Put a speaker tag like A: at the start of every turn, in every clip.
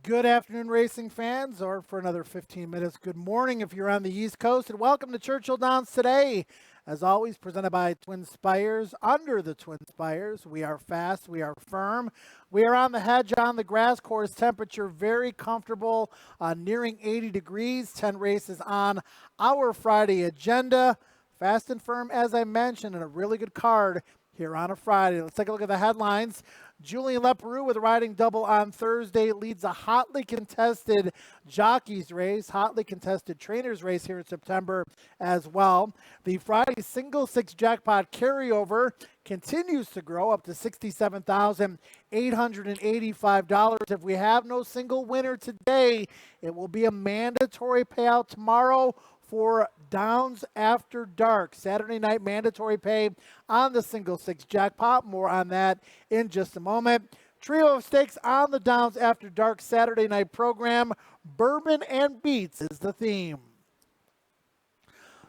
A: Good afternoon, racing fans, or for another 15 minutes, good morning if you're on the East Coast, and welcome to Churchill Downs Today. As always, presented by Twin Spires, under the Twin Spires. We are fast, we are firm. We are on the hedge, on the grass course, temperature very comfortable, nearing 80 degrees, 10 races on our Friday agenda. Fast and firm, as I mentioned, and a really good card here on a Friday. Let's take a look at the headlines. Julian Leperoux with a riding double on Thursday leads a hotly contested jockeys race, hotly contested trainers race here in September as well. The Friday single six jackpot carryover continues to grow up to $67,885. If we have no single winner today, it will be a mandatory payout tomorrow for Downs After Dark. Saturday night mandatory pay on the single six jackpot. More on that in just a moment. Trio of stakes on the Downs After Dark Saturday night program. Bourbon and Beats is the theme.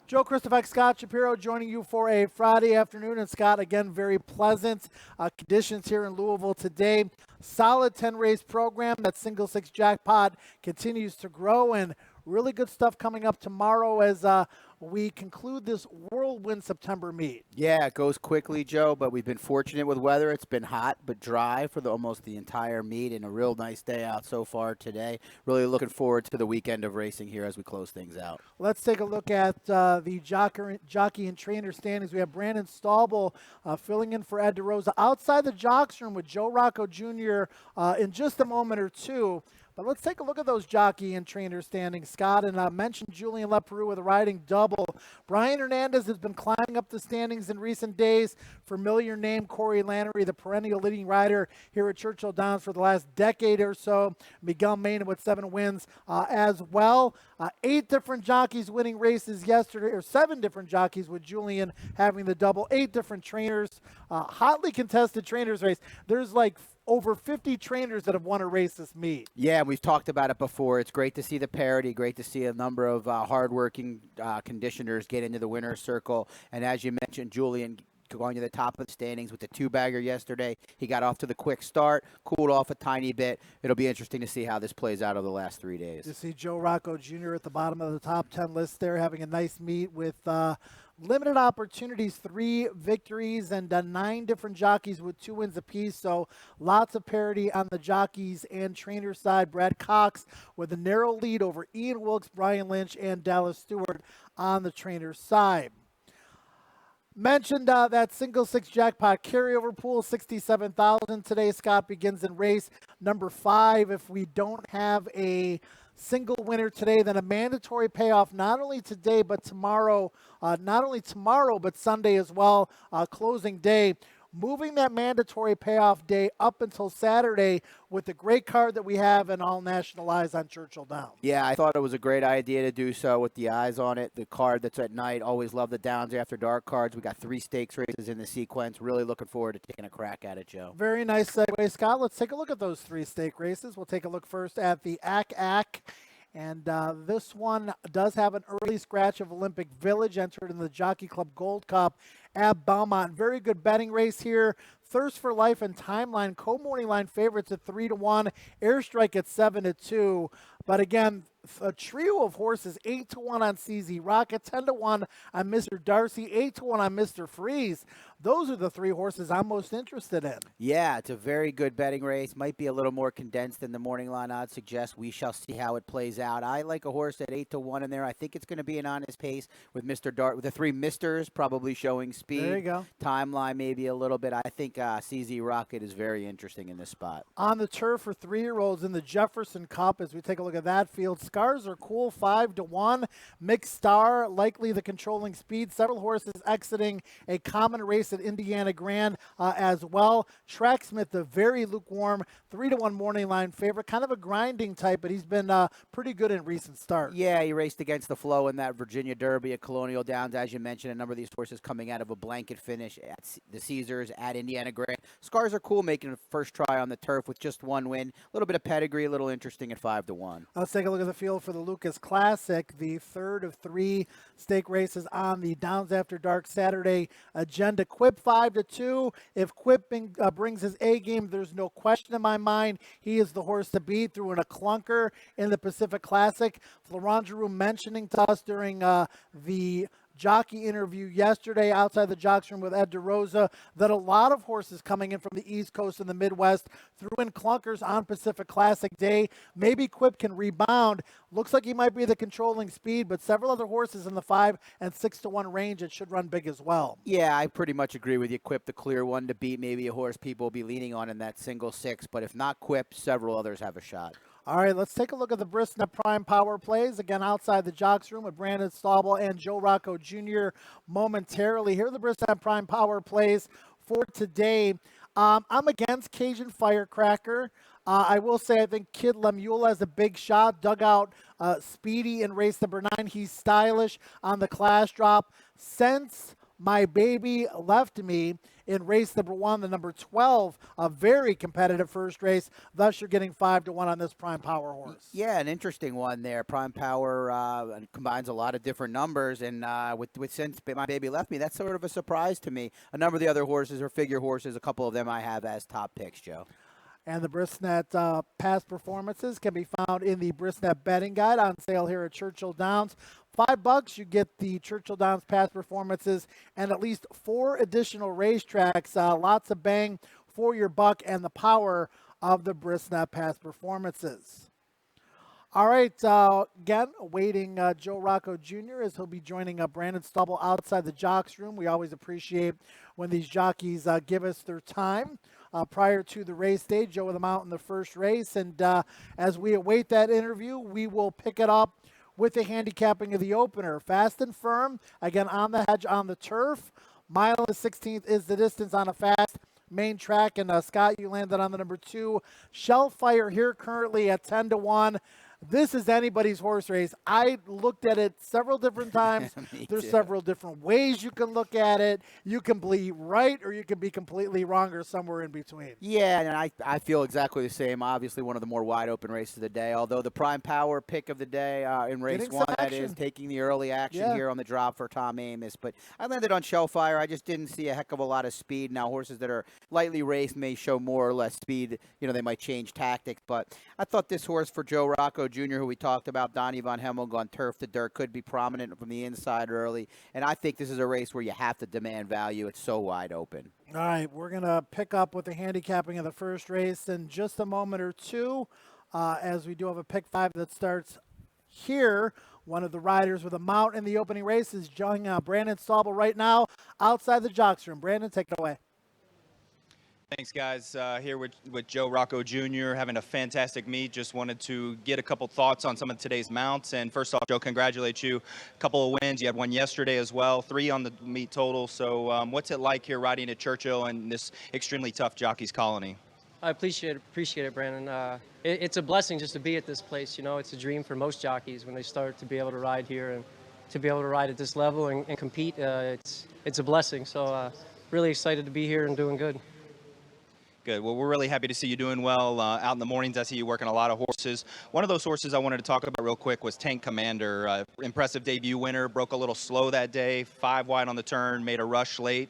A: Joe Christopher, Scott Shapiro joining you for a Friday afternoon. And Scott, again, very pleasant conditions here in Louisville today. Solid 10-race program. That single six jackpot continues to grow, and really good stuff coming up tomorrow as we conclude this whirlwind September meet.
B: Yeah, it goes quickly, Joe, but we've been fortunate with weather. It's been hot but dry for almost the entire meet, and a real nice day out so far today. Really looking forward to the weekend of racing here as we close things out.
A: Let's take a look at the jockey and trainer standings. We have Brandon Staubel filling in for Ed DeRosa outside the jocks room with Joe Rocco Jr. In just a moment or two. But let's take a look at those jockey and trainer standings, Scott. And I mentioned Julian Leperoux with a riding double. Brian Hernandez has been climbing up the standings in recent days. Familiar name, Corey Lannery, the perennial leading rider here at Churchill Downs for the last decade or so. Miguel Mena with 7 wins as well. 8 different jockeys winning races yesterday, or 7 different jockeys with Julian having the double. 8 different trainers. Hotly contested trainers race. There's like over 50 trainers that have won a race this meet.
B: Yeah, we've talked about it before. It's great to see the parity, great to see a number of hardworking conditioners get into the winner's circle. And as you mentioned, Julian going to the top of the standings with the 2-bagger yesterday. He got off to the quick start, cooled off a tiny bit. It'll be interesting to see how this plays out over the last 3 days.
A: You see Joe Rocco Jr. at the bottom of the top 10 list there, having a nice meet with limited opportunities, 3 victories, and 9 different jockeys with 2 wins apiece. So lots of parity on the jockeys and trainer side. Brad Cox with a narrow lead over Ian Wilkes, Brian Lynch, and Dallas Stewart on the trainer side. Mentioned that single six jackpot carryover pool, 67,000 today. Scott begins in race number 5. If we don't have a single winner today, then a mandatory payoff not only today but tomorrow, but Sunday as well, closing day. Moving that mandatory payoff day up until Saturday with the great card that we have and all national eyes on Churchill Downs.
B: Yeah, I thought it was a great idea to do so with the eyes on it. The card that's at night, always love the Downs After Dark cards. We got 3 stakes races in the sequence. Really looking forward to taking a crack at it, Joe.
A: Very nice segue, Scott. Let's take a look at those 3 stake races. We'll take a look first at the ACK. And this one does have an early scratch of Olympic Village, entered in the Jockey Club Gold Cup at Belmont. Very good betting race here. Thirst for Life and Timeline, co-morning line favorites at 3-1. Airstrike at 7-2. But again, a trio of horses, 8-1 on CZ Rocket, 10-1 on Mr. Darcy, 8-1 on Mr. Freeze. Those are the 3 horses I'm most interested in.
B: Yeah, it's a very good betting race. Might be a little more condensed than the morning line odds suggest. We shall see how it plays out. I like a horse at 8-1 in there. I think it's going to be an honest pace with Mr. Dart, with the 3 Misters probably showing speed.
A: There you go.
B: Timeline maybe a little bit. I think CZ Rocket is very interesting in this spot.
A: On the turf for 3-year-olds in the Jefferson Cup, as we take a look at that field, Scars Are Cool, 5-1. Mixed Star, likely the controlling speed. Several horses exiting a common race at Indiana Grand as well. Tracksmith, the very lukewarm 3-1 morning line favorite. Kind of a grinding type, but he's been pretty good in recent starts.
B: Yeah, he raced against the flow in that Virginia Derby at Colonial Downs. As you mentioned, a number of these horses coming out of a blanket finish at the Caesars, at Indiana Grand. Scars Are Cool making a first try on the turf with just 1 win. A little bit of pedigree, a little interesting at 5-1.
A: Let's take a look at the field field for the Lucas Classic, the third of 3 stake races on the Downs After Dark Saturday agenda. Quip 5-2. If Quip brings his A game, there's no question in my mind he is the horse to beat through in a clunker in the Pacific Classic. Florent Giroux mentioning to us during the jockey interview yesterday outside the jocks room with Ed DeRosa that a lot of horses coming in from the East Coast and the Midwest threw in clunkers on Pacific Classic Day. Maybe Quip can rebound. Looks like he might be the controlling speed, but several other horses in the 5 and 6-1 range that should run big as well.
B: Yeah, I pretty much agree with you. Quip, the clear one to beat. Maybe a horse people will be leaning on in that single 6, but if not Quip, several others have a shot.
A: All right, let's take a look at the Brisnet Prime Power plays. Again, outside the jocks room with Brandon Staubel and Joe Rocco Jr. momentarily. Here are the Brisnet Prime Power plays for today. I'm against Cajun Firecracker. I will say I think Kid Lemuel has a big shot. Dug out Speedy in race number 9. He's stylish on the class drop. Since My Baby Left Me in race number 1, the number 12, a very competitive first race. Thus, you're getting 5-1 on this Prime Power horse.
B: Yeah, an interesting one there. Prime Power combines a lot of different numbers, and with Since My Baby Left Me, that's sort of a surprise to me. A number of the other horses are figure horses. A couple of them I have as top picks, Joe.
A: And the Brisnet past performances can be found in the Brisnet betting guide on sale here at Churchill Downs. $5, you get the Churchill Downs past performances and at least 4 additional racetracks. Lots of bang for your buck and the power of the Brisnet past performances. All right, again, awaiting Joe Rocco Jr. as he'll be joining Brandon Stubble outside the jocks room. We always appreciate when these jockeys give us their time prior to the race day. Joe with them out in the first race. And as we await that interview, we will pick it up with the handicapping of the opener. Fast and Firm, again, on the hedge on the turf. Mile and the 16th is the distance on a fast main track. And Scott, you landed on the number 2. Shellfire here currently at 10-1. This is anybody's horse race. I looked at it several different times. There's several different ways you can look at it. You can be right or you can be completely wrong or somewhere in between.
B: Yeah, and I feel exactly the same. Obviously, one of the more wide open races of the day. Although the Prime Power pick of the day in race
A: Getting
B: 1,
A: some
B: that
A: action.
B: is taking the early action here on the drop for Tom Amis. But I landed on Shellfire. I just didn't see a heck of a lot of speed. Now, horses that are lightly raced may show more or less speed. You know, they might change tactics. But I thought this horse for Joe Rocco Jr., who we talked about, Donnie Von Hemmel, gone turf to dirt, could be prominent from the inside early. And I think this is a race where you have to demand value. It's so wide open.
A: All right, we're going to pick up with the handicapping of the first race in just a moment or two, as we do have a pick 5 that starts here. One of the riders with a mount in the opening race is joining Brandon Staubel right now outside the jocks room. Brandon, take it away.
C: Thanks, guys. Here with Joe Rocco Jr., having a fantastic meet. Just wanted to get a couple thoughts on some of today's mounts. And first off, Joe, congratulate you. A couple of wins. You had one yesterday as well, 3 on the meet total. So what's it like here riding at Churchill and this extremely tough Jockeys Colony?
D: I appreciate it, Brandon. It's a blessing just to be at this place. You know, it's a dream for most jockeys when they start to be able to ride here and to be able to ride at this level and compete. It's a blessing. So really excited to be here and doing good.
C: Good. Well, we're really happy to see you doing well out in the mornings. I see you working a lot of horses. One of those horses I wanted to talk about real quick was Tank Commander. Impressive debut winner, broke a little slow that day, 5 wide on the turn, made a rush late.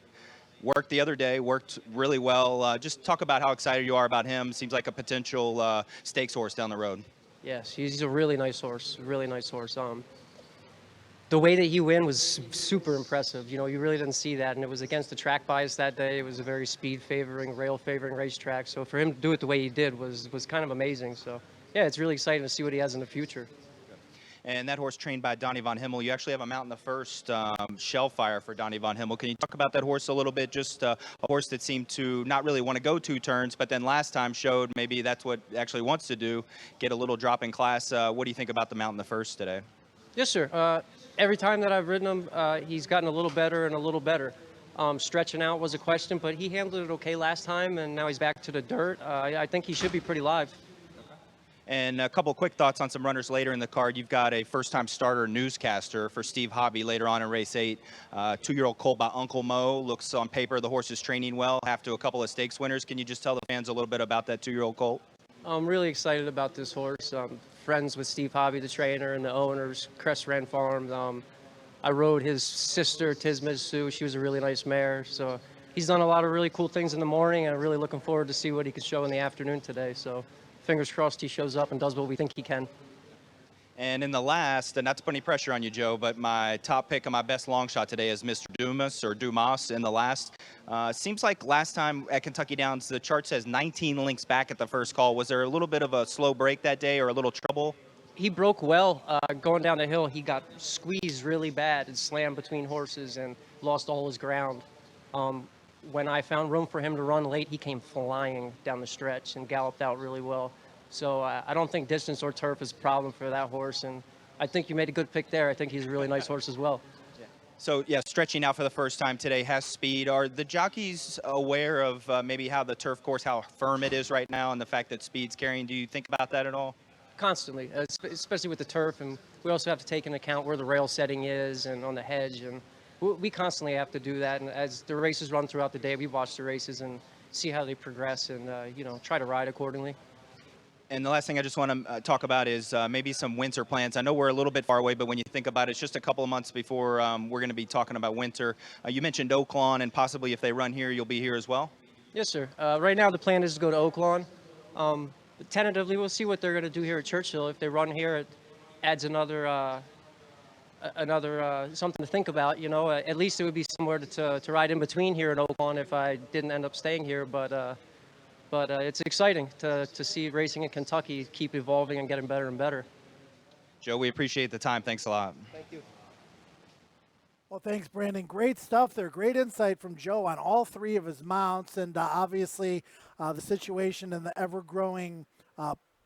C: Worked the other day, worked really well. Just talk about how excited you are about him. Seems like a potential stakes horse down the road.
D: Yes, he's a really nice horse, The way that he won was super impressive. You know, you really didn't see that, and it was against the track bias that day. It was a very speed-favoring, rail-favoring racetrack. So for him to do it the way he did was kind of amazing. So, yeah, it's really exciting to see what he has in the future.
C: And that horse trained by Donnie Von Himmel. You actually have a mount in the first, Shellfire for Donnie Von Himmel. Can you talk about that horse a little bit? Just a horse that seemed to not really want to go 2 turns, but then last time showed maybe that's what actually wants to do, get a little drop in class. What do you think about the mount in the first today?
D: Yes, sir. Every time that I've ridden him, he's gotten a little better and a little better. Stretching out was a question, but he handled it okay last time, and now he's back to the dirt. I think he should be pretty live.
C: And a couple of quick thoughts on some runners later in the card. You've got a first-time starter newscaster for Steve Hobby later on in race 8. 2-year-old colt by Uncle Mo. Looks on paper the horse is training well. Have to a couple of stakes winners. Can you just tell the fans a little bit about that 2-year-old colt?
D: I'm really excited about this horse. friends with Steve Hobby, the trainer, and the owners, Crest Ran Farm. I rode his sister, Tismiz Sue. She was a really nice mare. So he's done a lot of really cool things in the morning, and I'm really looking forward to see what he can show in the afternoon today. So fingers crossed he shows up and does what we think he can.
C: And in the last, and not to put any pressure on you, Joe, but my top pick and my best long shot today is Mr. Dumas or Dumas in the last. Seems like last time at Kentucky Downs, the chart says 19 links back at the first call. Was there a little bit of a slow break that day or a little trouble?
D: He broke well. Going down the hill, he got squeezed really bad and slammed between horses and lost all his ground. When I found room for him to run late, he came flying down the stretch and galloped out really well. So I don't think distance or turf is a problem for that horse, and I think you made a good pick there. I think he's a really nice horse as well.
C: So, yeah, stretching out for the first time today, has speed. Are the jockeys aware of maybe how the turf course, how firm it is right now, and the fact that speed's carrying? Do you think about that at all?
D: Constantly, especially with the turf, and we also have to take into account where the rail setting is and on the hedge, and we constantly have to do that. And as the races run throughout the day, we watch the races and see how they progress and, try to ride accordingly.
C: And the last thing I just want to talk about is maybe some winter plans. I know we're a little bit far away, but when you think about it, it's just a couple of months before we're going to be talking about winter. You mentioned Oaklawn, and possibly if they run here, you'll be here as well?
D: Yes, sir. Right now the plan is to go to Oaklawn. Tentatively, we'll see what they're going to do here at Churchill. If they run here, it adds another something to think about. At least it would be somewhere to ride in between here at Oaklawn if I didn't end up staying here. But it's exciting to see racing in Kentucky keep evolving and getting better and better.
C: Joe, we appreciate the time. Thanks a lot.
D: Thank you.
A: Well, thanks, Brandon. Great stuff there. Great insight from Joe on all three of his mounts, and obviously the situation and the ever-growing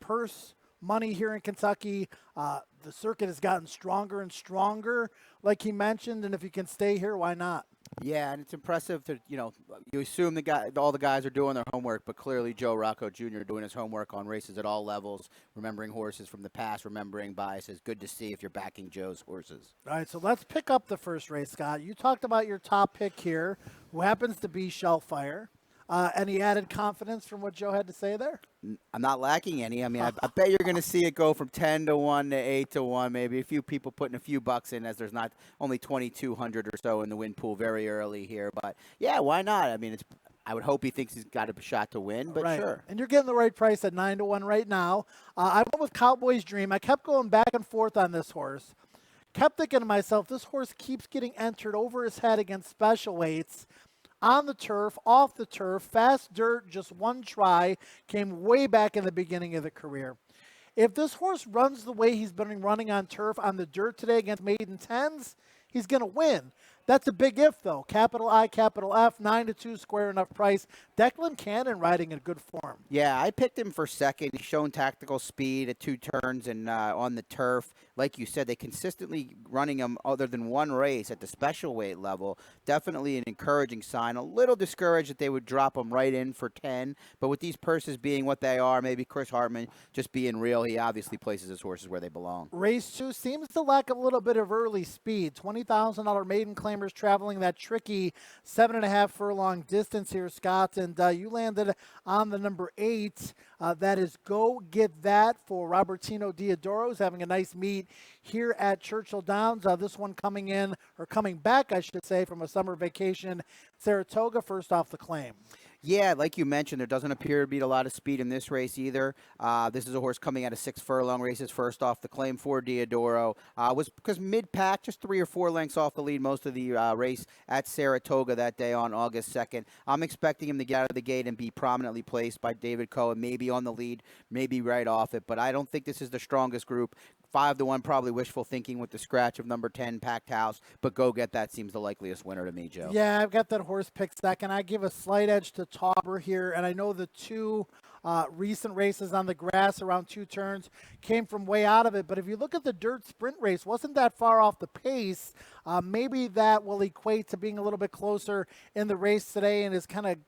A: purse money here in Kentucky. The circuit has gotten stronger and stronger, like he mentioned, and if you can stay here, why not?
B: Yeah, and it's impressive that, you assume all the guys are doing their homework, but clearly Joe Rocco Jr. doing his homework on races at all levels, remembering horses from the past, remembering biases. Good to see if you're backing Joe's horses.
A: All right, so let's pick up the first race, Scott. You talked about your top pick here, who happens to be Shellfire. Any added confidence from what Joe had to say there?
B: I'm not lacking any. I mean, I bet you're going to see it go from 10 to 1 to 8 to 1, maybe a few people putting a few bucks in, as there's not only 2,200 or so in the win pool very early here. But, yeah, why not? I mean, I would hope he thinks he's got a shot to win, but
A: right.
B: Sure.
A: And you're getting the right price at 9 to 1 right now. I went with Cowboy's Dream. I kept going back and forth on this horse. Kept thinking to myself, this horse keeps getting entered over his head against special weights. On the turf, off the turf, fast dirt, just one try, came way back in the beginning of the career. If this horse runs the way he's been running on turf on the dirt today against maiden 10s, he's going to win. That's a big if, though. Capital I, capital F, 9 to 2, square enough price. Declan Cannon riding in good form.
B: Yeah, I picked him for second. He's shown tactical speed at 2 turns and on the turf. Like you said, they consistently running him other than one race at the special weight level. Definitely an encouraging sign. A little discouraged that they would drop him right in for 10. But with these purses being what they are, maybe Chris Hartman just being real, he obviously places his horses where they belong.
A: Race 2 seems to lack a little bit of early speed. $20,000 maiden claimers traveling that tricky 7.5 furlong distance here, Scott. And you landed on the number 8. That is Go Get That for Robertino Diodoro, who's having a nice meet here at Churchill Downs. This one coming back, I should say, from a summer vacation. Saratoga first off the claim.
B: Yeah, like you mentioned, there doesn't appear to be a lot of speed in this race either. This is a horse coming out of 6 furlong races, first off the claim for Diodoro. Was because mid-pack, just 3 or 4 lengths off the lead most of the race at Saratoga that day on August 2nd. I'm expecting him to get out of the gate and be prominently placed by David Cohen, maybe on the lead, maybe right off it. But I don't think this is the strongest group. 5 to 1, probably wishful thinking with the scratch of number 10, Packed House. But Go Get That seems the likeliest winner to me, Joe.
A: Yeah, I've got that horse picked second. I give a slight edge to Tauber here, and I know the 2 recent races on the grass around 2 turns came from way out of it. But if you look at the dirt sprint race, wasn't that far off the pace. Maybe that will equate to being a little bit closer in the race today and is kind of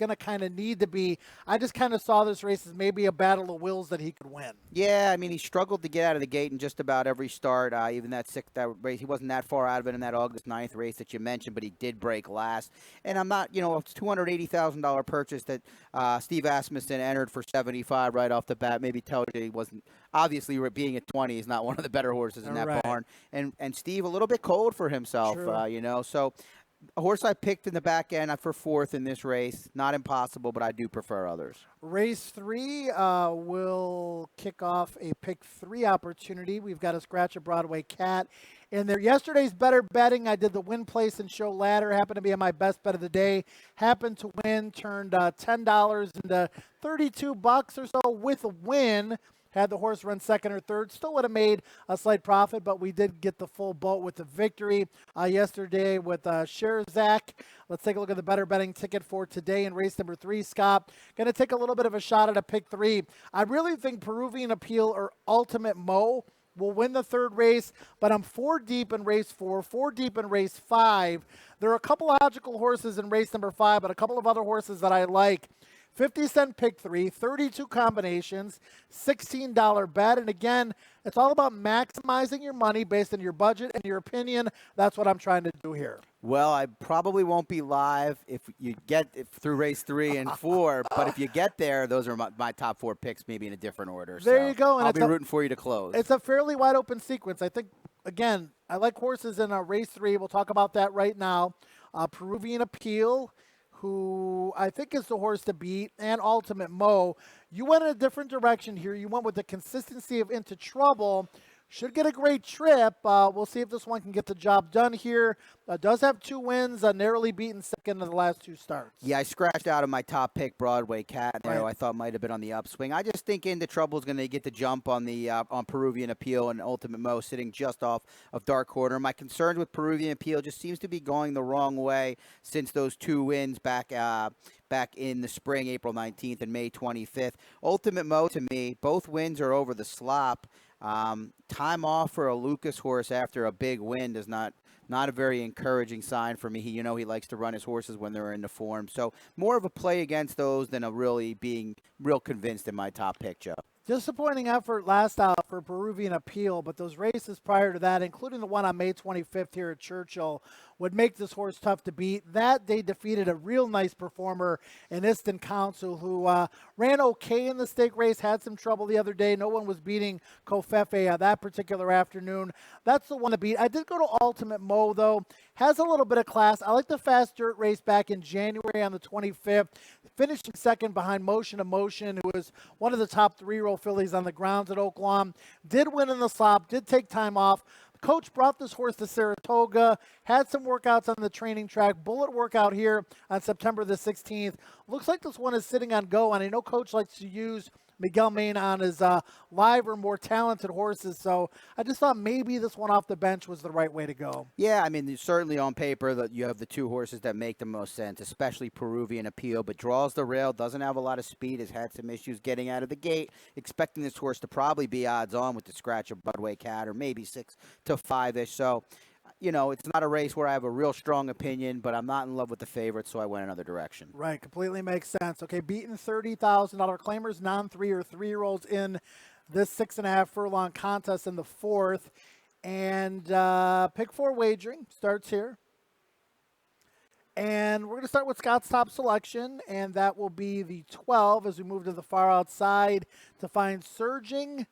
A: going to kind of need to be. I just kind of saw this race as maybe a battle of wills that he could win.
B: Yeah, I mean, he struggled to get out of the gate in just about every start. Even that race, he wasn't that far out of it in that August 9th race that you mentioned, but he did break last. And I'm not, it's a $280,000 purchase that Steve Asmussen entered for 75 right off the bat. Maybe tells you he wasn't, obviously being at 20, he's not one of the better horses in that barn. And Steve a little bit cold for himself, so a horse I picked in the back end for fourth in this race. Not impossible, but I do prefer others.
A: Race 3 will kick off a pick 3 opportunity. We've got a Scratch a Broadway Cat in there. Yesterday's better betting, I did the win, place, and show ladder. Happened to be on my best bet of the day. Happened to win, turned $10 into $32 or so with a win. Had the horse run second or third, still would have made a slight profit, but we did get the full boat with the victory yesterday with Sherzak. Let's take a look at the better betting ticket for today in race number 3. Scott, going to take a little bit of a shot at a pick 3. I really think Peruvian Appeal or Ultimate Mo will win the third race, but I'm 4 deep in race 4, 4 deep in race 5. There are a couple logical horses in race number 5, but a couple of other horses that I like. 50-cent pick 3, 32 combinations, $16 bet. And again, it's all about maximizing your money based on your budget and your opinion. That's what I'm trying to do here.
B: Well, I probably won't be live if you get through race 3 and 4, but if you get there, those are my top 4 picks, maybe in a different order.
A: There you go. And
B: I'll be rooting for you to close.
A: It's a fairly wide open sequence. I think, again, I like horses in race 3. We'll talk about that right now. Peruvian Appeal, who I think is the horse to beat, and Ultimate Mo. You went in a different direction here. You went with the consistency of Into Trouble. Should get a great trip. We'll see if this one can get the job done here. Does have 2 wins, narrowly beaten second in the last 2 starts.
B: Yeah, I scratched out of my top pick, Broadway Cat, there,
A: Right.
B: I thought might have been on the upswing. I just think Into Trouble is going to get the jump on the on Peruvian Appeal, and Ultimate Mo sitting just off of Dark Corner. My concerns with Peruvian Appeal just seems to be going the wrong way since those 2 wins back in the spring, April 19th and May 25th. Ultimate Mo, to me, both wins are over the slop. Time off for a Lucas horse after a big win is not a very encouraging sign for me. He likes to run his horses when they're in the form. So more of a play against those than a really being real convinced in my top pick, Joe.
A: Disappointing effort last out for Peruvian Appeal, but those races prior to that, including the one on May 25th here at Churchill, would make this horse tough to beat. That they defeated a real nice performer in Easton Council, who ran okay in the stake race, had some trouble the other day. No one was beating Kofefe that particular afternoon. That's the one to beat. I did go to Ultimate Mo, though. Has a little bit of class. I like the fast dirt race back in January on the 25th. Finishing second behind Motion of Motion, who was one of the top 3-year-old fillies on the grounds at Oaklawn. Did win in the slop, did take time off. Coach brought this horse to Saratoga, had some workouts on the training track, bullet workout here on September the 16th. Looks like this one is sitting on go, and I know Coach likes to use Miguel Main on his live or more talented horses, so I just thought maybe this one off the bench was the right way to go.
B: Yeah, I mean, certainly on paper that you have the 2 horses that make the most sense, especially Peruvian Appeal, but draws the rail, doesn't have a lot of speed, has had some issues getting out of the gate. Expecting this horse to probably be odds on with the Scratch of Broadway Cat, or maybe 6 to 5-ish. So, it's not a race where I have a real strong opinion, but I'm not in love with the favorite, so I went another direction.
A: Right, completely makes sense. Okay, beaten $30,000 claimers, non-3 or 3-year-olds in this 6.5 furlong contest in the 4th. And pick 4 wagering starts here. And we're going to start with Scott's top selection, and that will be the 12 as we move to the far outside to find surge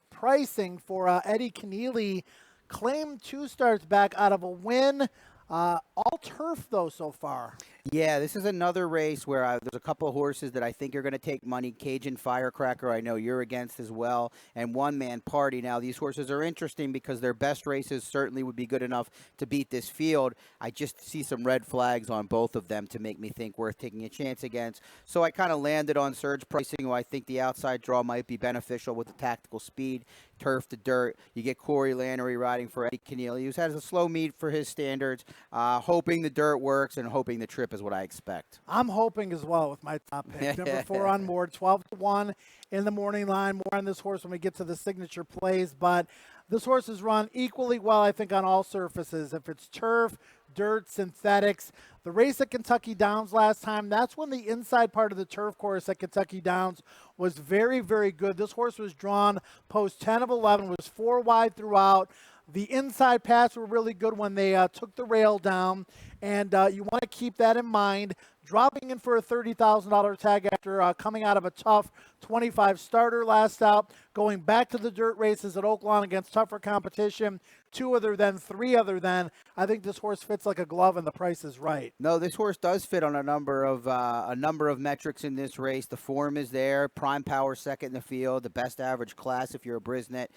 A: pricing for Eddie Keneally. Claimed 2 starts back out of a win. All turf, though, so far.
B: Yeah, this is another race where there's a couple of horses that I think are going to take money. Cajun Firecracker, I know you're against as well, and One Man Party. Now, these horses are interesting because their best races certainly would be good enough to beat this field. I just see some red flags on both of them to make me think worth taking a chance against. So I kind of landed on surge pricing, who I think the outside draw might be beneficial with the tactical speed. Turf to dirt. You get Corey Lannery riding for Eddie Keneally, who's had a slow meet for his standards, hoping the dirt works and hoping the trip is what I expect.
A: I'm hoping as well with my top pick. Number 4 on board, 12-1 in the morning line. More on this horse when we get to the signature plays, but This horse is run equally well, I think, on all surfaces. If it's turf, dirt, synthetics. The race at Kentucky Downs last time, that's when the inside part of the turf course at Kentucky Downs was very, very good. This horse was drawn post 10 of 11, was 4 wide throughout. The inside paths were really good when they took the rail down, and you want to keep that in mind. Dropping in for a $30,000 tag after coming out of a tough 25 starter last out, going back to the dirt races at Oaklawn against tougher competition, 2 other than, 3 other than. I think this horse fits like a glove, and the price is right.
B: No, this horse does fit on a number of metrics in this race. The form is there. Prime power second in the field. The best average class if you're a Brisnet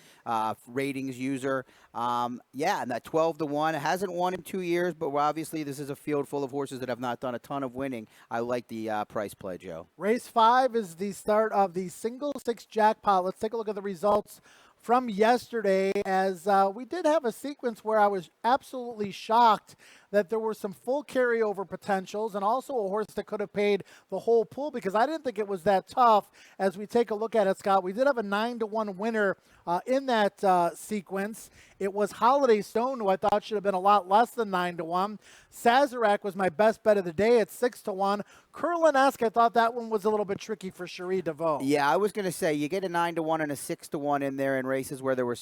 B: ratings user. Yeah, and that 12-1. It hasn't won in 2 years, but obviously this is a field full of horses that have not done a ton of winning. I like the price play, Joe.
A: Race 5 is the start of the single 6 jackpot. Let's take a look at the results from yesterday, as we did have a sequence where I was absolutely shocked that there were some full carryover potentials and also a horse that could have paid the whole pool, because I didn't think it was that tough. As we take a look at it, Scott, we did have a 9-1 winner in that sequence. It was Holiday Stone, who I thought should have been a lot less than 9-1. Sazerac was my best bet of the day at 6-1. Curlin-esque, I thought that one was a little bit tricky for Cherie DeVoe.
B: Yeah, I was going to say, you get a 9-1 and a 6-1 in there in races where there were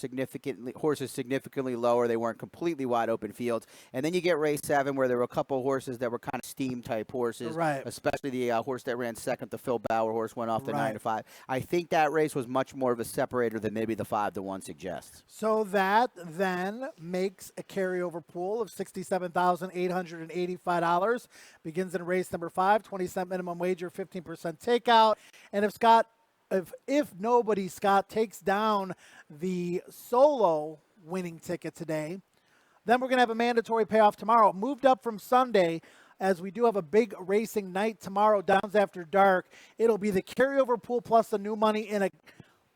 B: horses significantly lower. They weren't completely wide open fields. And then you get race 7 where there were a couple of horses that were kind of steam type horses,
A: right?
B: Especially the horse that ran second, the Phil Bauer horse, went off the
A: right.
B: 9-5. I think that race was much more of a separator than maybe the 5-1 suggests.
A: So that then makes a carryover pool of $67,885. Begins in race number 5, 20-cent minimum wager, 15% takeout. And if nobody, Scott, takes down the solo winning ticket today, then we're going to have a mandatory payoff tomorrow. Moved up from Sunday, as we do have a big racing night tomorrow, Downs After Dark. It'll be the carryover pool plus the new money in a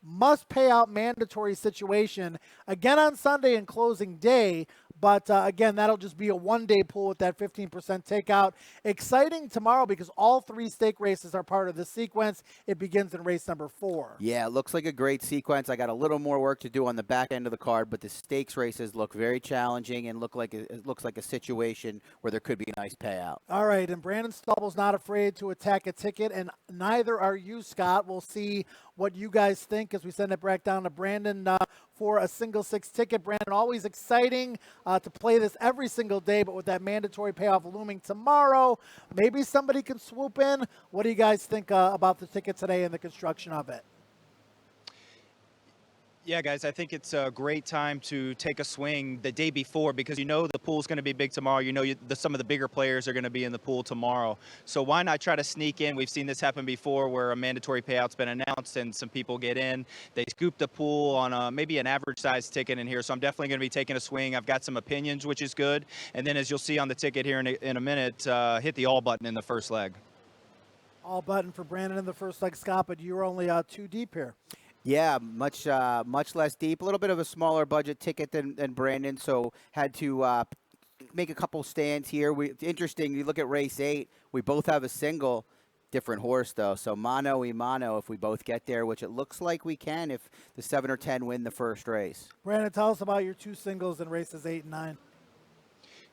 A: must pay out mandatory situation again on Sunday and closing day. But again, that'll just be a one-day pool with that 15% takeout. Exciting tomorrow because all 3 stake races are part of the sequence. It begins in race number 4.
B: Yeah, it looks like a great sequence. I got a little more work to do on the back end of the card, but the stakes races look very challenging and it looks like a situation where there could be a nice payout.
A: All right, and Brandon Stubble's not afraid to attack a ticket, and neither are you, Scott. We'll see what you guys think as we send it back down to Brandon for a single 6 ticket. Brandon, always exciting to play this every single day, but with that mandatory payoff looming tomorrow, maybe somebody can swoop in. What do you guys think about the ticket today and the construction of it?
C: Yeah, guys, I think it's a great time to take a swing the day before because you know the pool's going to be big tomorrow. You know some of the bigger players are going to be in the pool tomorrow. So why not try to sneak in? We've seen this happen before where a mandatory payout's been announced and some people get in. They scoop the pool on maybe an average-sized ticket in here. So I'm definitely going to be taking a swing. I've got some opinions, which is good. And then as you'll see on the ticket here in a minute, hit the all button in the first leg.
A: All button for Brandon in the first leg, Scott, but you're only 2 deep here.
B: Yeah, much less deep. A little bit of a smaller budget ticket than Brandon, so had to make a couple stands here. Interesting, you look at race 8, we both have a single, different horse though. So mano y mano if we both get there, which it looks like we can if the 7 or 10 win the first race.
A: Brandon, tell us about your 2 singles in races 8 and 9.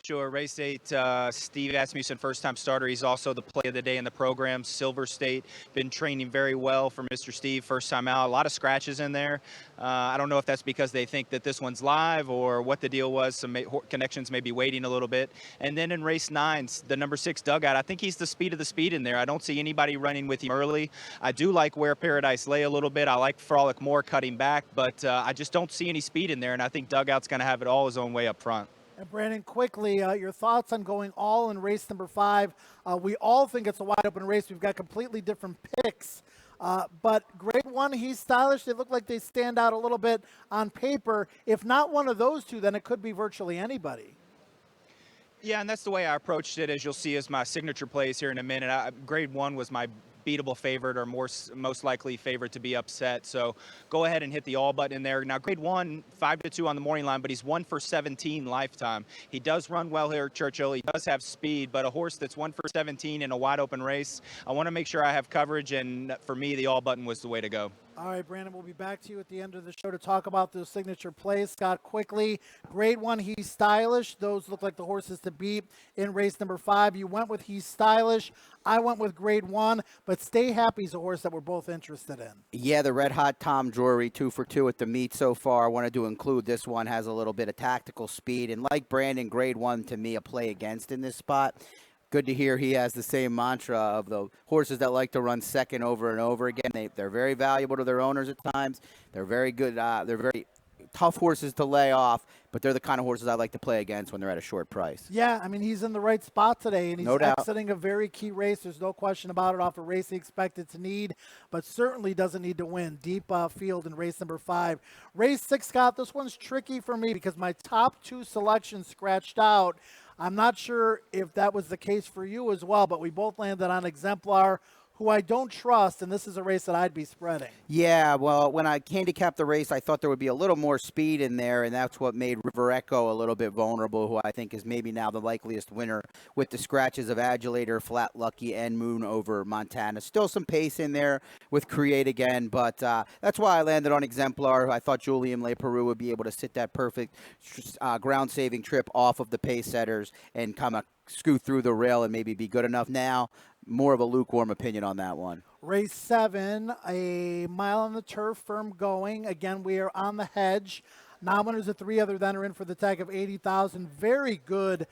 C: Sure. Race 8, Steve Asmussen, first-time starter. He's also the play of the day in the program. Silver State, been training very well for Mr. Steve, first time out. A lot of scratches in there. I don't know if that's because they think that this one's live or what the deal was. Some connections may be waiting a little bit. And then in race 9, the number 6 Dugout, I think he's the speed of the speed in there. I don't see anybody running with him early. I do like Where Paradise Lay a little bit. I like Frolic More cutting back, but I just don't see any speed in there, and I think Dugout's going to have it all his own way up front.
A: And Brandon, quickly, your thoughts on going all in race number 5. We all think it's a wide open race. We've got completely different picks. But grade 1, he's stylish. They look like they stand out a little bit on paper. If not one of those 2, then it could be virtually anybody.
C: Yeah, and that's the way I approached it, as you'll see as my signature plays here in a minute. Grade 1 was my beatable favorite or most likely favorite to be upset. So go ahead and hit the all button in there. Now, grade 1, 5-2 on the morning line, but he's 1 for 17 lifetime. He does run well here, Churchill. He does have speed, but a horse that's 1 for 17 in a wide open race, I want to make sure I have coverage, and for me, the all button was the way to go.
A: All right, Brandon, we'll be back to you at the end of the show to talk about those signature plays. Scott, quickly, grade 1, He's Stylish. Those look like the horses to beat in race number 5. You went with He's Stylish. I went with grade 1, but Stay Happy's a horse that we're both interested in.
B: Yeah, the Red Hot Tom Drury, 2 for 2 at the meet so far. I wanted to include this one, has a little bit of tactical speed. And like Brandon, grade 1 to me, a play against in this spot. Good to hear he has the same mantra of the horses that like to run second over and over again. They're very valuable to their owners at times. They're very good. They're very tough horses to lay off, but they're the kind of horses I like to play against when they're at a short price.
A: Yeah, I mean, he's in the right spot today, and he's
B: No doubt.
A: exiting a very key race. There's no question about it, off a race he expected to need, but certainly doesn't need to win. Deep field in race number 5. Race 6, Scott, this one's tricky for me because my top 2 selections scratched out. I'm not sure if that was the case for you as well, but we both landed on Exemplar, who I don't trust, and this is a race that I'd be spreading.
B: Yeah, well, when I handicapped the race, I thought there would be a little more speed in there, and that's what made River Echo a little bit vulnerable, who I think is maybe now the likeliest winner with the scratches of Adulator, Flat Lucky, and Moon over Montana. Still some pace in there with Create again, but that's why I landed on Exemplar. I thought Julian Leperoux would be able to sit that perfect ground-saving trip off of the pace setters and kind of scoot through the rail and maybe be good enough. Now, more of a lukewarm opinion on that one.
A: Race 7, a mile on the turf, firm going. Again, we are on the hedge. Non-winners of 3 other than are in for the tag of 80,000. Very good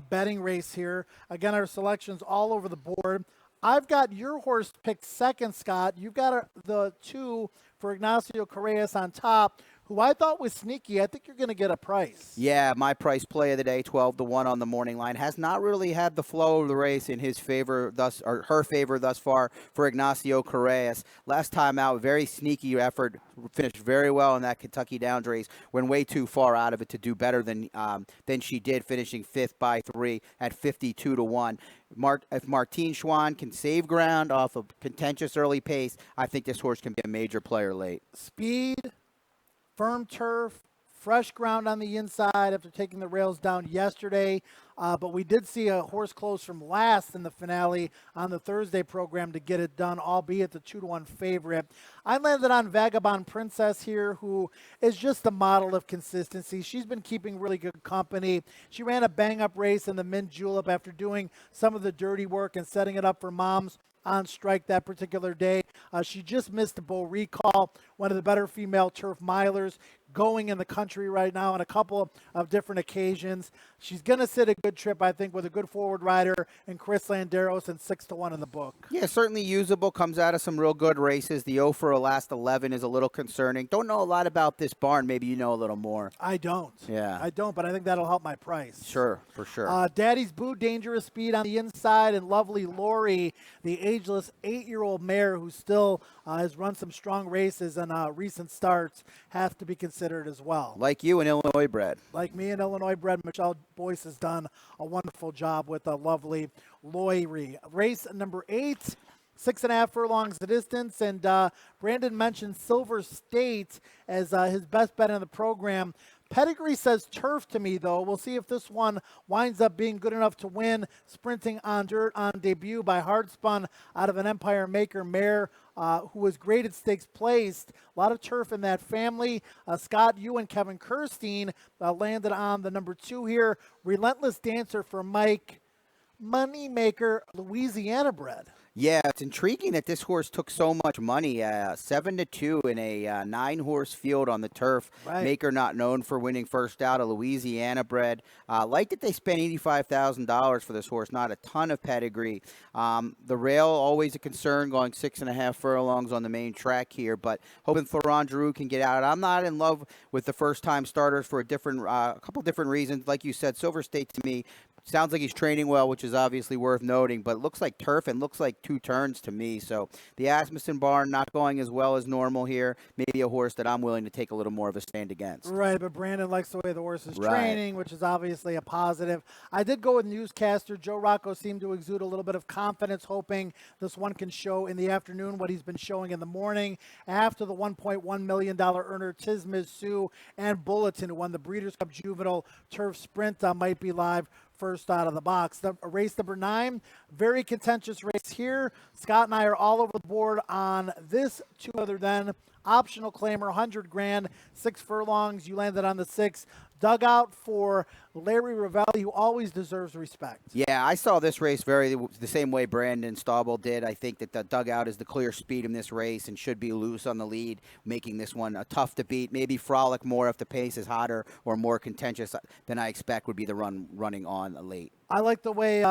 A: betting race here. Again, our selections all over the board. I've got your horse picked second, Scott. You've got the 2 for Ignacio Correas on top, who I thought was sneaky. I think you're going to get a price.
B: Yeah, my price play of the day, 12-1 on the morning line, has not really had the flow of the race in his favor or her favor thus far for Ignacio Correas. Last time out, very sneaky effort, finished very well in that Kentucky Downs race. Went way too far out of it to do better than she did, finishing 5th by 3 at 52-1. If Martine Schwann can save ground off a contentious early pace, I think this horse can be a major player late.
A: Speed, firm turf, fresh ground on the inside after taking the rails down yesterday. But we did see a horse close from last in the finale on the Thursday program to get it done, albeit the 2-1 favorite. I landed on Vagabond Princess here, who is just the model of consistency. She's been keeping really good company. She ran a bang-up race in the Mint Julep after doing some of the dirty work and setting it up for moms on strike that particular day. She just missed the Beau Recall, one of the better female turf milers going in the country right now on a couple of different occasions. She's going to sit a good trip, I think, with a good forward rider and Chris Landeros, and 6-1 in the book.
B: Yeah, certainly usable. Comes out of some real good races. The 0 for a last 11 is a little concerning. Don't know a lot about this barn. Maybe you know a little more.
A: I don't.
B: Yeah.
A: I don't, but I think that'll help my price.
B: Sure, for sure.
A: Daddy's Boo, Dangerous Speed on the inside, and Lovely Lori, the ageless 8-year-old mare who still has run some strong races and recent starts, have to be considered as well.
B: Like you, an Illinois bred.
A: Like me, an Illinois bred, Michelle Boyce has done a wonderful job with a Lovely Lori. Race number 8, 6.5 furlongs the distance, and Brandon mentioned Silver State as his best bet in the program. Pedigree says turf to me, though. We'll see if this one winds up being good enough to win. Sprinting on dirt on debut by Hardspun out of an Empire Maker mare who was graded stakes placed. A lot of turf in that family. Scott, you and Kevin Kirstein landed on the number 2 here. Relentless Dancer for Mike. Moneymaker, Louisiana bred.
B: Yeah, it's intriguing that this horse took so much money. 7-2 in a 9-horse field on the turf.
A: Right.
B: Maker not known for winning first out, a Louisiana bred. Like that they spent $85,000 for this horse. Not a ton of pedigree. The rail always a concern, going 6.5 furlongs on the main track here. But hoping Florent Giroux can get out. I'm not in love with the first-time starters for a couple different reasons. Like you said, Silver State to me sounds like he's training well, which is obviously worth noting, but looks like turf and looks like 2 turns to me. So the Asmussen barn not going as well as normal here. Maybe a horse that I'm willing to take a little more of a stand against.
A: Right, but Brandon likes the way the horse is
B: Right.
A: training, which is obviously a positive. I did go with newscaster. Joe Rocco seemed to exude a little bit of confidence, hoping this one can show in the afternoon what he's been showing in the morning. After the $1.1 million earner, Tismiz Sue and Bulletin, who won the Breeders' Cup Juvenile Turf Sprint, might be live first out of the box. Race number 9, very contentious race here. Scott and I are all over the board on this 2 other than optional claimer, 100 grand, 6 furlongs. You landed on the 6. Dugout for Larry Ravelli, who always deserves respect.
B: Yeah, I saw this race the same way Brandon Staubel did. I think that the Dugout is the clear speed in this race and should be loose on the lead, making this one a tough to beat. Maybe Frolic more if the pace is hotter or more contentious than I expect would be the running on late.
A: I like the way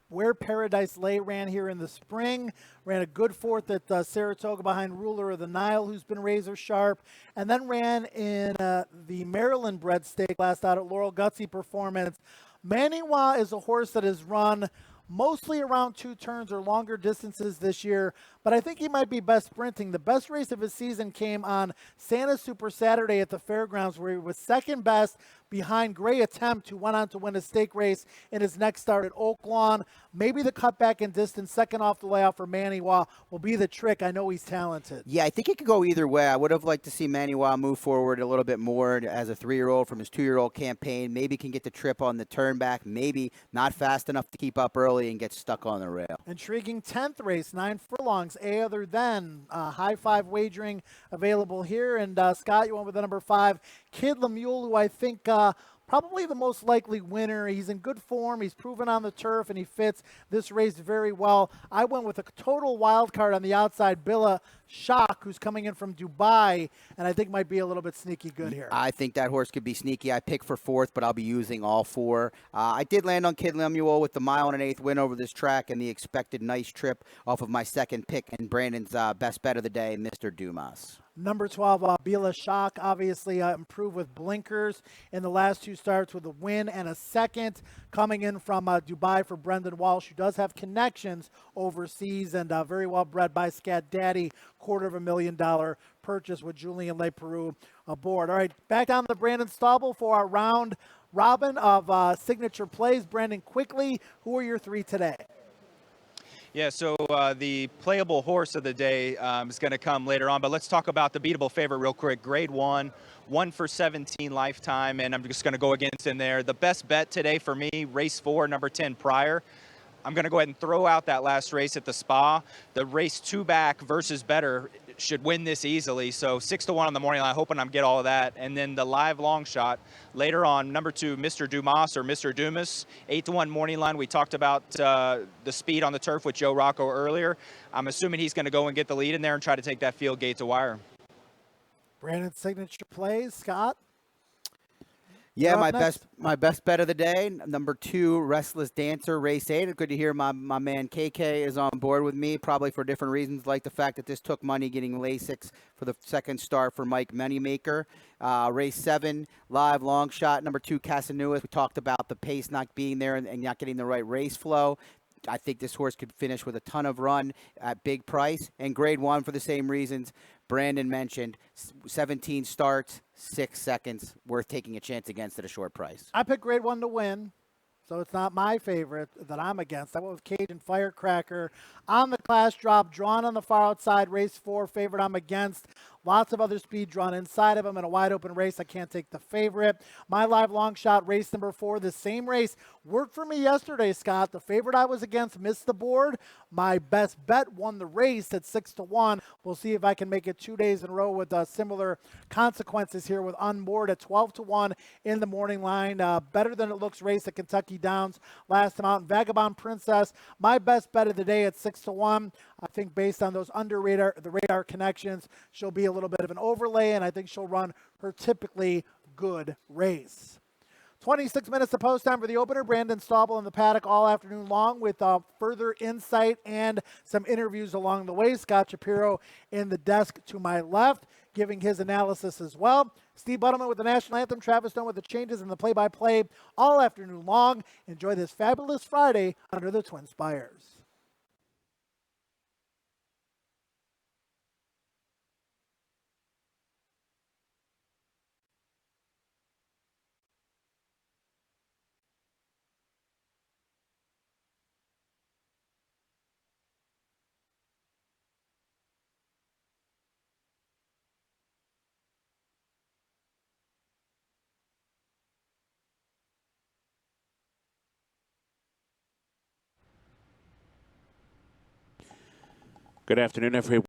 A: Where Paradise Lay ran here in the spring. Ran a good 4th at Saratoga behind Ruler of the Nile, who's been razor sharp. And then ran in the Maryland bred stake last out at Laurel. Gutsy performance. Maniwa is a horse that has run mostly around 2 turns or longer distances this year, but I think he might be best sprinting. The best race of his season came on Santa Super Saturday at the fairgrounds, where he was second best behind Gray Attempt, who went on to win a stake race in his next start at Oaklawn. Maybe the cutback in distance, second off the layout for Maniwa, will be the trick. I know he's talented.
B: Yeah, I think it could go either way. I would have liked to see Maniwa move forward a little bit more as a 3-year-old from his 2-year-old campaign. Maybe can get the trip on the turn back. Maybe not fast enough to keep up early and get stuck on the rail.
A: Intriguing 10th race, 9 furlongs, A other than. High 5 wagering available here. And Scott, you went with the number 5, Kid Lemuel, who I think probably the most likely winner. He's in good form. He's proven on the turf, and he fits this race very well. I went with a total wild card on the outside, Billa Shock, who's coming in from Dubai, and I think might be a little bit sneaky good here.
B: I think that horse could be sneaky. I picked for 4th, but I'll be using all 4. I did land on Kid Lemuel with the 1 1/8 win over this track and the expected nice trip off of my second pick and Brandon's best bet of the day, Mr. Dumas.
A: Number 12, Bila Shock, obviously improved with blinkers in the last 2 starts with a win and a second. Coming in from Dubai for Brendan Walsh, who does have connections overseas, and very well bred by Scat Daddy. $250,000 purchase with Julian Leperoux aboard. All right, back down to Brandon Staubel for our round robin of signature plays. Brandon, quickly, who are your 3 today?
C: Yeah, so the playable horse of the day is going to come later on, but let's talk about the beatable favorite real quick. Grade 1, 1 for 17 lifetime, and I'm just going to go against in there. The best bet today for me, race 4, number 10, Pryor. I'm going to go ahead and throw out that last race at the Spa. The race 2 back versus better should win this easily. So 6-1 on the morning line, hoping I'm get all of that. And then the live long shot later on, number 2, Mr. Dumas or Mr. Dumas, 8-1 morning line. We talked about the speed on the turf with Joe Rocco earlier. I'm assuming he's going to go and get the lead in there and try to take that field gate to wire.
A: Brandon's signature plays, Scott?
B: Yeah, my best bet of the day, number 2, Relentless Dancer, race 8. Good to hear my man KK is on board with me, probably for different reasons, like the fact that this took money getting Lasix for the second start for Mike Moneymaker. Race 7, live long shot, number 2, Casanuas. We talked about the pace not being there and not getting the right race flow. I think this horse could finish with a ton of run at big price. And grade 1 for the same reasons Brandon mentioned, 17 starts, 6 seconds, worth taking a chance against at a short price.
A: I picked grade 1 to win, so it's not my favorite that I'm against. I went with Cajun Firecracker on the class drop, drawn on the far outside, race 4, favorite I'm against. Lots of other speed drawn inside of him in a wide open race. I can't take the favorite. My live long shot, race number 4, the same race worked for me yesterday, Scott. The favorite I was against missed the board. My best bet won the race at 6-1. We'll see if I can make it 2 days in a row with similar consequences here with Unmoored at 12-1 in the morning line. Better than it looks race at Kentucky Downs last time out. And Vagabond Princess, my best bet of the day at 6-1. I think based on those the radar connections, she'll be a little bit of an overlay, and I think she'll run her typically good race. 26 minutes of post time for the opener. Brandon Staubel in the paddock all afternoon long with further insight and some interviews along the way. Scott Shapiro in the desk to my left, giving his analysis as well. Steve Buttleman with the national anthem. Travis Stone with the changes and the play-by-play all afternoon long. Enjoy this fabulous Friday under the Twin Spires.
E: Good afternoon, everyone.